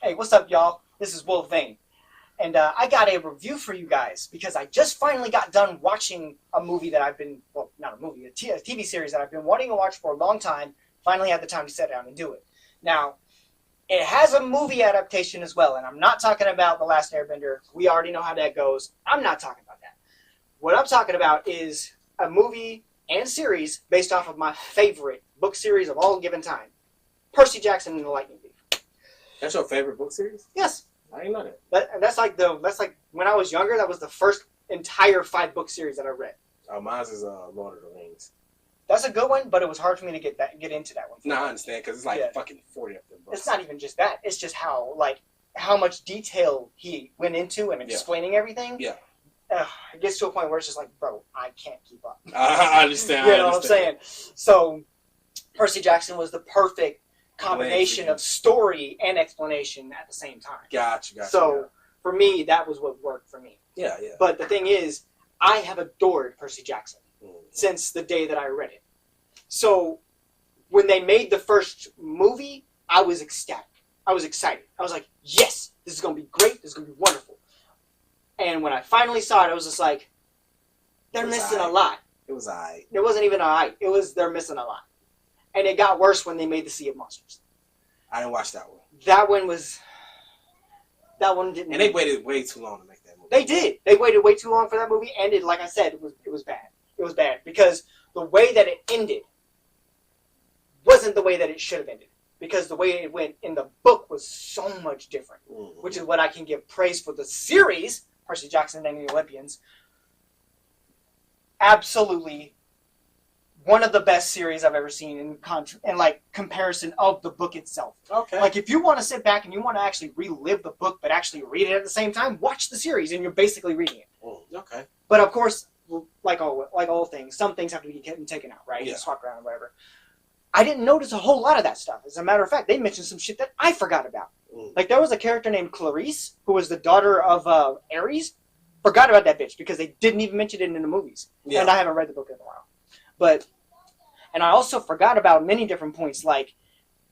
Hey, what's up, y'all? This is Will Vane. And I got a review for you guys because I just finally got done watching a movie that I've been, well, not a movie, a TV series that I've been wanting to watch for a long time. Finally had the time to sit down and do it. Now, it has a movie adaptation as well, and I'm not talking about The Last Airbender. We already know how that goes. I'm not talking about that. What I'm talking about is a movie and series based off of my favorite book series of all given time, Percy Jackson and the Lightning Thief. That's your favorite book series? Yes. I didn't know that. That's like when I was younger, that was the first entire 5-book series that I read. Mine is Lord of the Rings. That's a good one, but it was hard for me to get into that one. No, I understand, because it's like fucking 40 of them books. It's not even just that. It's just how much detail he went into and explaining everything. Yeah. It gets to a point where it's just like, bro, I can't keep up. I understand. You know what I'm saying? So, Percy Jackson was the perfect combination of story and explanation at the same time. Gotcha. So, for me, that was what worked for me. Yeah. But the thing is, I have adored Percy Jackson since the day that I read it. So, when they made the first movie, I was ecstatic. I was excited. I was like, yes, this is going to be great. This is going to be wonderful. And when I finally saw it, I was just like, they're missing a lot. It was alright. It wasn't even alright. It was, they're missing a lot. And it got worse when they made the Sea of Monsters. I didn't watch that one. That one didn't. And they waited way too long to make that movie. They did. They waited way too long for that movie. And like I said, it was bad. It was bad because the way that it ended wasn't the way that it should have ended. Because the way it went in the book was so much different. Which is what I can give praise for the series, Percy Jackson and the Olympians. Absolutely one of the best series I've ever seen in comparison of the book itself. Okay. Like, if you want to sit back and you want to actually relive the book but actually read it at the same time, watch the series and you're basically reading it. Okay. But of course, like all things, some things have to be taken out, right? Yeah. Swapped around or whatever. I didn't notice a whole lot of that stuff. As a matter of fact, they mentioned some shit that I forgot about. Like, there was a character named Clarice, who was the daughter of Ares. Forgot about that bitch because they didn't even mention it in the movies. Yeah. And I haven't read the book in a while. And I also forgot about many different points, like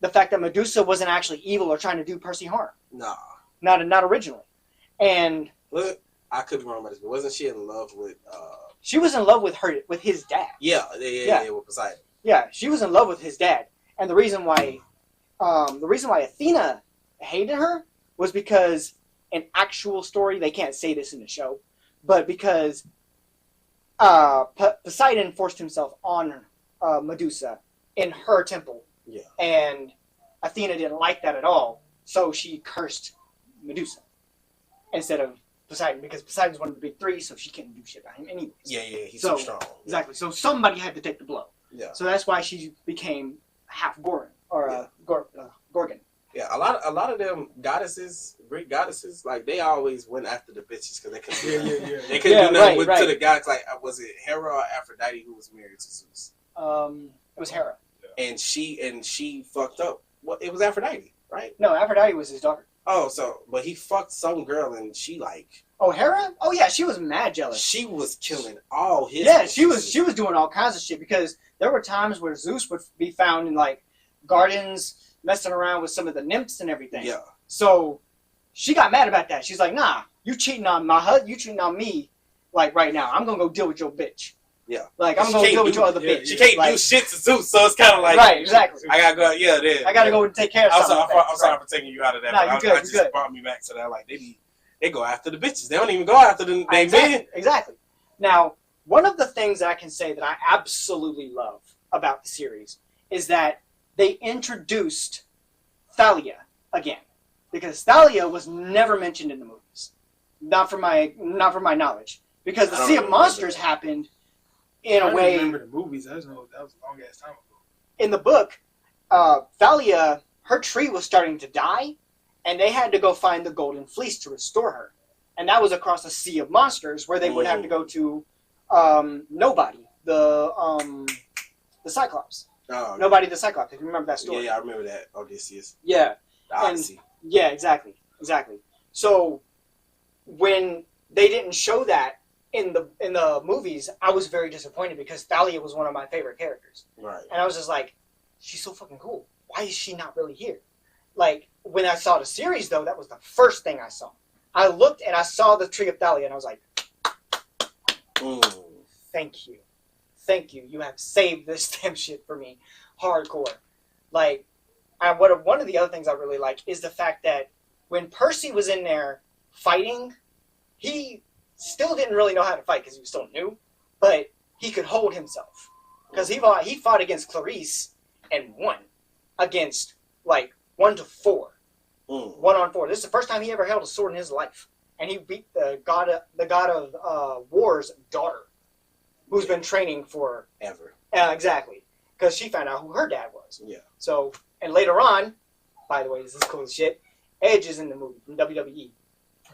the fact that Medusa wasn't actually evil or trying to do Percy harm. No. Not originally. And I could be wrong about this, but wasn't she in love with she was in love with his dad. Yeah, with Poseidon. Yeah, she was in love with his dad. And the reason why Athena hated her was because an actual story, they can't say this in the show, but because Poseidon forced himself on Medusa in her temple. Yeah. And Athena didn't like that at all, so she cursed Medusa instead of Poseidon, because Poseidon's one of the big three, so she couldn't do shit about him anyways. Yeah, he's so strong. Exactly. So somebody had to take the blow. Yeah. So that's why she became half Gorgon or Gorgon. Yeah, a lot of them goddesses, Greek goddesses, like, they always went after the bitches because they couldn't. They couldn't do nothing to the gods. Like, was it Hera or Aphrodite who was married to Zeus? It was Hera. And she fucked up. Well, it was Aphrodite, right? No, Aphrodite was his daughter. Oh, but he fucked some girl and she like. Oh, Hera? Oh yeah, she was mad jealous. She was killing all his. Yeah, she was doing all kinds of shit because there were times where Zeus would be found in like gardens messing around with some of the nymphs and everything. Yeah. So she got mad about that. She's like, nah, you cheating on my husband, you cheating on me, like, right now. I'm gonna go deal with your bitch. Yeah. Like, I'm gonna deal with your other bitch. She can't do shit to Zeus, so it's kind of like, right, exactly. I gotta go. Yeah, I gotta go and take care of something. I'm sorry for taking you out of that. No, but I just brought me back to that. Like, they go after the bitches. They don't even go after the men. Exactly. Now, one of the things that I can say that I absolutely love about the series is that they introduced Thalia again, because Thalia was never mentioned in the movies, not from my knowledge, because the Sea of Monsters happened in a way. I don't remember the movies. I just know that was a long ass time ago. In the book, Thalia, her tree was starting to die, and they had to go find the Golden Fleece to restore her, and that was across the Sea of Monsters, where they would have to go to Nobody, the Cyclops. Oh, okay. Nobody the Cyclops, if you remember that story. Yeah, I remember that. Odysseus. Yeah. The Odyssey. Yeah, exactly. So when they didn't show that in the movies, I was very disappointed because Thalia was one of my favorite characters. Right. And I was just like, she's so fucking cool. Why is she not really here? like when I saw the series, though, that was the first thing I saw. I looked and I saw the Tree of Thalia, and I was like, thank you. Thank you. You have saved this damn shit for me. Hardcore. Like, one of the other things I really like is the fact that when Percy was in there fighting, he still didn't really know how to fight because he was still new, but he could hold himself. Because he fought against Clarice and won against, like, 1 to 4. 1 on 4. This is the first time he ever held a sword in his life. And he beat the god of war's daughter, who's been training for ever. Exactly, because she found out who her dad was. Yeah. So, and later on, by the way, this is cool as shit. Edge is in the movie from WWE.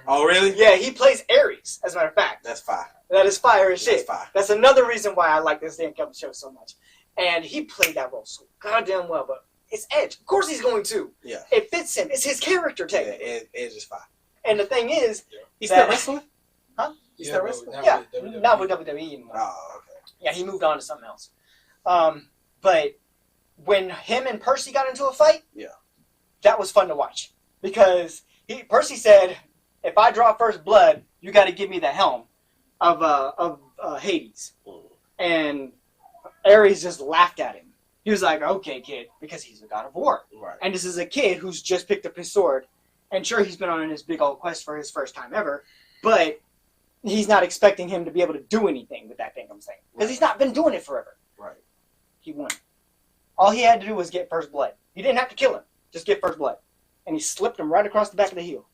Oh, really? Yeah, he plays Ares. As a matter of fact, that's fire. That is fire as shit. That's fire. That's another reason why I like this damn show so much. And he played that role so goddamn well. But it's Edge. Of course, he's going to. Yeah. It fits him. It's his character, technically. Yeah, Edge is fire. And the thing is, he's still wrestling. Huh? He's still wrestling. Yeah, not with WWE anymore. Oh, okay. Yeah, he moved on to something else. But when him and Percy got into a fight, that was fun to watch because Percy said, "If I draw first blood, you got to give me the helm of Hades." And Ares just laughed at him. He was like, "Okay, kid," because he's a god of war, right? And this is a kid who's just picked up his sword, and sure, he's been on his big old quest for his first time ever, but he's not expecting him to be able to do anything with that thing, I'm saying. Because he's not been doing it forever. Right. He won. All he had to do was get first blood. He didn't have to kill him. Just get first blood. And he slipped him right across the back of the heel.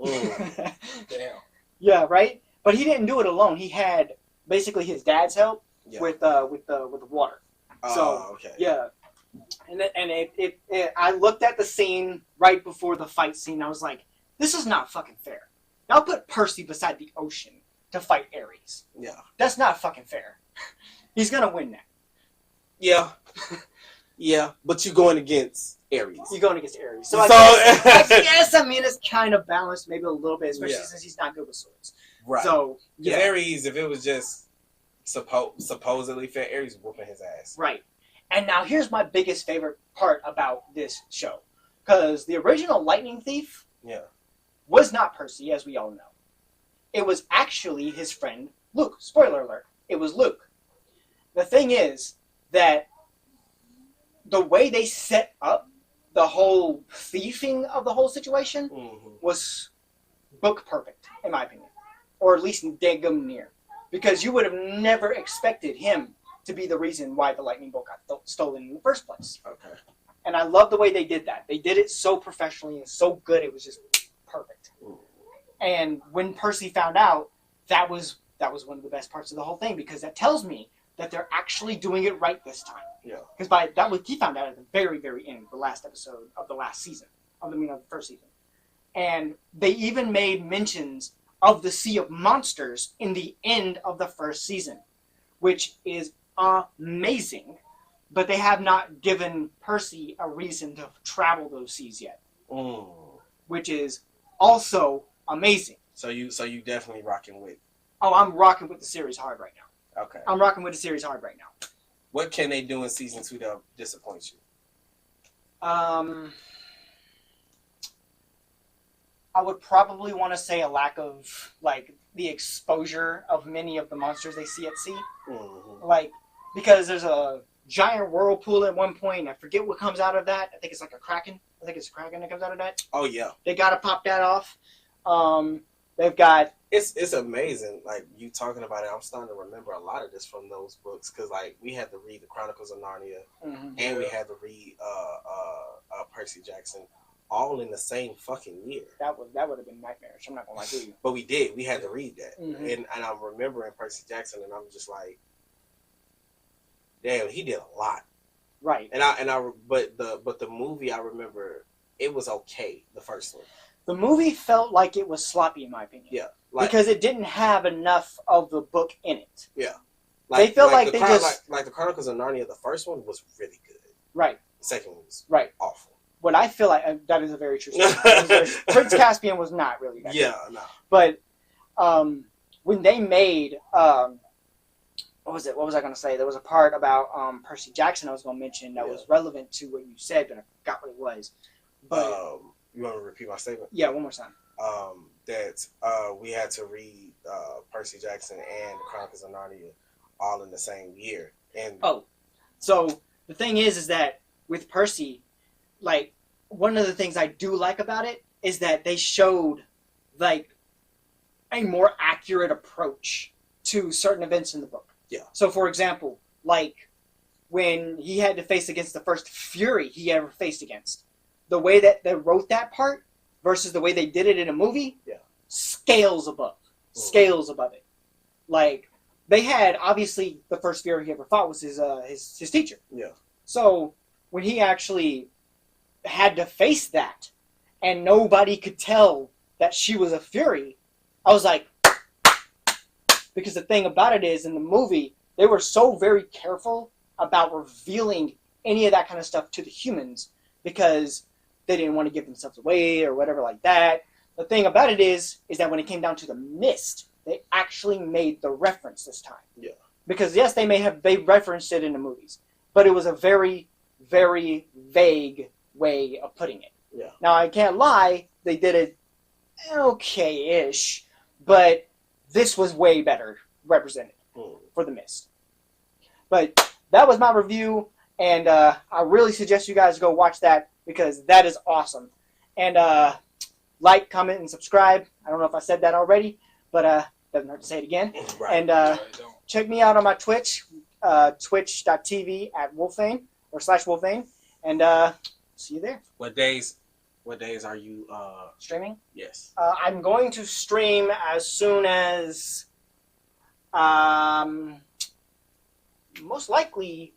Damn. Yeah, right? But he didn't do it alone. He had basically his dad's help with the water. Okay. Yeah. And I looked at the scene right before the fight scene. I was like, this is not fucking fair. Now put Percy beside the ocean to fight Ares. Yeah. That's not fucking fair. He's going to win that. Yeah. Yeah, but you're going against Ares. You're going against Ares. So I guess, I mean, it's kind of balanced maybe a little bit, especially since he's not good with swords. Right. So, yeah. Ares, if it was just supposedly fair, Ares whooping his ass. Right. And now here's my biggest favorite part about this show. Because the original Lightning Thief was not Percy, as we all know. It was actually his friend Luke. Spoiler alert. It was Luke. The thing is that the way they set up the whole thieving of the whole situation was book perfect, in my opinion. Or at least daggum near. Because you would have never expected him to be the reason why the lightning bolt got stolen in the first place. Okay. And I love the way they did that. They did it so professionally and so good, it was just perfect. And when Percy found out, that was one of the best parts of the whole thing, because that tells me that they're actually doing it right this time. Yeah. Because he found out at the very, very end, the last episode of the last season, of the first season. And they even made mentions of the Sea of Monsters in the end of the first season, which is amazing. But they have not given Percy a reason to travel those seas yet, which is also amazing. So you definitely rocking with? Oh, I'm rocking with the series hard right now. Okay. I'm rocking with the series hard right now. What can they do in season 2 that disappoints you? I would probably want to say a lack of the exposure of many of the monsters they see at sea. Because there's a giant whirlpool at one point, and I forget what comes out of that. I think it's like a kraken. I think it's a kraken that comes out of that. Oh yeah. They gotta pop that off. They've got. It's amazing. Like you talking about it, I'm starting to remember a lot of this from those books, because we had to read the Chronicles of Narnia, and we had to read Percy Jackson, all in the same fucking year. That would have been nightmarish. I'm not gonna lie to you. But we did. We had to read that, and I'm remembering Percy Jackson, and I'm just like, damn, he did a lot. Right. But the movie, I remember it was okay. The first one. The movie felt like it was sloppy, in my opinion. Yeah. Because it didn't have enough of the book in it. Yeah. They felt like they just... Like the Chronicles of Narnia, the first one was really good. Right. The second one was awful. What I feel like... that is a very true statement. Prince Caspian was not really that good. No. But when they made... what was it? What was I going to say? There was a part about Percy Jackson I was going to mention that was relevant to what you said, but I forgot what it was. But you want to repeat my statement? yeah, one more time. That we had to read Percy Jackson and the Chronicles of Narnia all in the same year. And So the thing is that with Percy, like, one of the things I do like about it is that they showed like a more accurate approach to certain events in the book. Yeah. So for example, like when he had to face against the first Fury he ever faced against, the way that they wrote that part versus the way they did it in a movie, scales above it. Like, they had, obviously, the first Fury he ever fought was his teacher. Yeah. So when he actually had to face that, and nobody could tell that she was a Fury, I was like, because the thing about it is, in the movie, they were so very careful about revealing any of that kind of stuff to the humans because they didn't want to give themselves away or whatever like that. The thing about it is that when it came down to the mist, they actually made the reference this time. Yeah. Because yes, they referenced it in the movies, but it was a very, very vague way of putting it. Yeah. Now I can't lie, they did it okay-ish, but this was way better represented for the mist. But that was my review, and I really suggest you guys go watch that because that is awesome. And like, comment, and subscribe. I don't know if I said that already, but doesn't hurt to say it again. Right. And check me out on my Twitch, twitch.tv/Wolfane or /Wolfane, and see you there. What days are you Streaming? Yes. I'm going to stream as soon as most likely,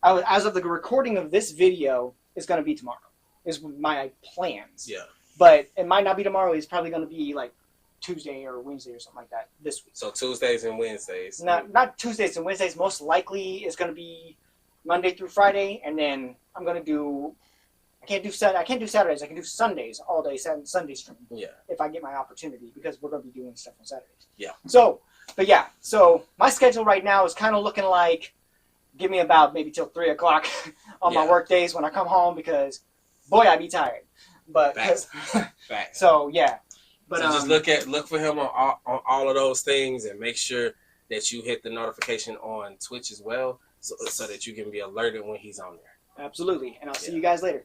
as of the recording of this video, is going to be tomorrow. Is my plans. Yeah. But it might not be tomorrow. It's probably going to be like Tuesday or Wednesday or something like that this week. So Tuesdays and Wednesdays. Not Tuesdays and Wednesdays. Most likely is going to be Monday through Friday, and then I'm going to do. I can't do Saturdays. I can do Sundays all day. Sunday stream. Yeah. If I get my opportunity, because we're going to be doing stuff on Saturdays. Yeah. So, but yeah. So my schedule right now is kind of looking like, give me about maybe till 3 o'clock on my work days when I come home, because boy, I be tired. But Facts. So yeah. But so just look for him on all of those things, and make sure that you hit the notification on Twitch as well, so that you can be alerted when he's on there. Absolutely. And I'll see you guys later.